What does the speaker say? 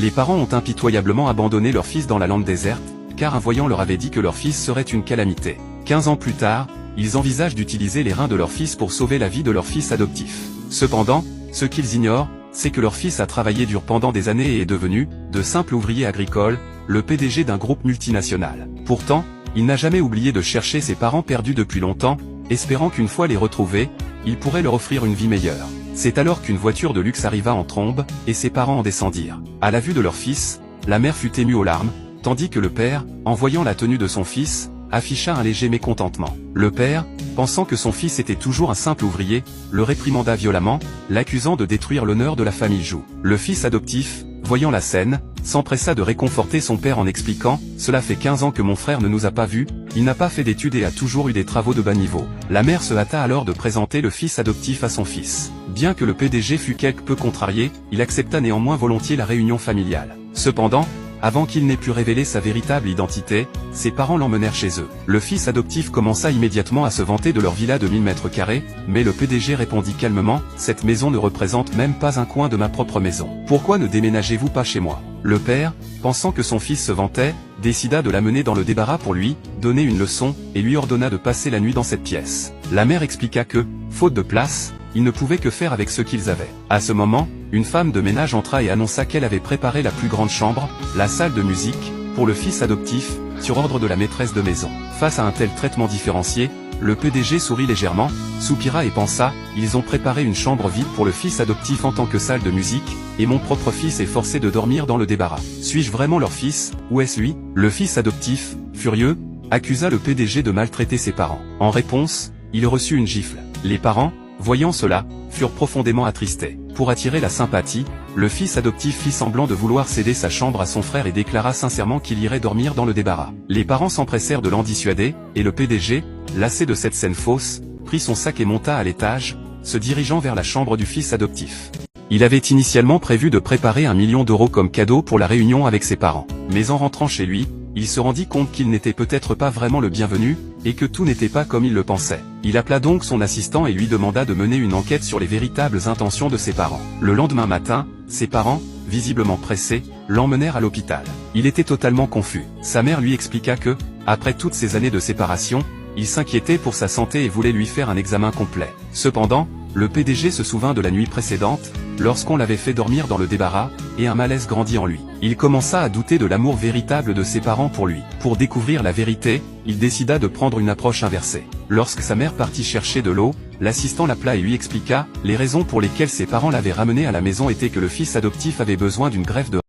Les parents ont impitoyablement abandonné leur fils dans la lande déserte, car un voyant leur avait dit que leur fils serait une calamité. 15 ans plus tard, ils envisagent d'utiliser les reins de leur fils pour sauver la vie de leur fils adoptif. Cependant, ce qu'ils ignorent, c'est que leur fils a travaillé dur pendant des années et est devenu, de simple ouvrier agricole, le PDG d'un groupe multinational. Pourtant, il n'a jamais oublié de chercher ses parents perdus depuis longtemps, espérant qu'une fois les retrouver, il pourrait leur offrir une vie meilleure. C'est alors qu'une voiture de luxe arriva en trombe, et ses parents en descendirent. À la vue de leur fils, la mère fut émue aux larmes, tandis que le père, en voyant la tenue de son fils, afficha un léger mécontentement. Le père, pensant que son fils était toujours un simple ouvrier, le réprimanda violemment, l'accusant de détruire l'honneur de la famille Jou. Le fils adoptif, voyant la scène, s'empressa de réconforter son père en expliquant « Cela fait 15 ans que mon frère ne nous a pas vus, il n'a pas fait d'études et a toujours eu des travaux de bas niveau. » La mère se hâta alors de présenter le fils adoptif à son fils. Bien que le PDG fût quelque peu contrarié, il accepta néanmoins volontiers la réunion familiale. Cependant, avant qu'il n'ait pu révéler sa véritable identité, ses parents l'emmenèrent chez eux. Le fils adoptif commença immédiatement à se vanter de leur villa de 1000 mètres carrés, mais le PDG répondit calmement « Cette maison ne représente même pas un coin de ma propre maison. Pourquoi ne déménagez-vous pas chez moi ?» Le père, pensant que son fils se vantait, décida de l'amener dans le débarras pour lui donner une leçon, et lui ordonna de passer la nuit dans cette pièce. La mère expliqua que, faute de place, ils ne pouvaient que faire avec ce qu'ils avaient. À ce moment, une femme de ménage entra et annonça qu'elle avait préparé la plus grande chambre, la salle de musique, pour le fils adoptif, sur ordre de la maîtresse de maison. Face à un tel traitement différencié, le PDG sourit légèrement, soupira et pensa « Ils ont préparé une chambre vide pour le fils adoptif en tant que salle de musique, et mon propre fils est forcé de dormir dans le débarras. Suis-je vraiment leur fils, ou est-ce lui ?» Le fils adoptif, furieux, accusa le PDG de maltraiter ses parents. En réponse, il reçut une gifle. Les parents, voyant cela, furent profondément attristés. Pour attirer la sympathie, le fils adoptif fit semblant de vouloir céder sa chambre à son frère et déclara sincèrement qu'il irait dormir dans le débarras. Les parents s'empressèrent de l'en dissuader, et le PDG, lassé de cette scène fausse, prit son sac et monta à l'étage, se dirigeant vers la chambre du fils adoptif. Il avait initialement prévu de préparer 1 million d'euros comme cadeau pour la réunion avec ses parents. Mais en rentrant chez lui, il se rendit compte qu'il n'était peut-être pas vraiment le bienvenu, et que tout n'était pas comme il le pensait. Il appela donc son assistant et lui demanda de mener une enquête sur les véritables intentions de ses parents. Le lendemain matin, ses parents, visiblement pressés, l'emmenèrent à l'hôpital. Il était totalement confus. Sa mère lui expliqua que, après toutes ces années de séparation, il s'inquiétait pour sa santé et voulait lui faire un examen complet. Cependant, le PDG se souvint de la nuit précédente, lorsqu'on l'avait fait dormir dans le débarras, et un malaise grandit en lui. Il commença à douter de l'amour véritable de ses parents pour lui. Pour découvrir la vérité, il décida de prendre une approche inversée. Lorsque sa mère partit chercher de l'eau, l'assistant l'appela et lui expliqua les raisons pour lesquelles ses parents l'avaient ramené à la maison étaient que le fils adoptif avait besoin d'une greffe de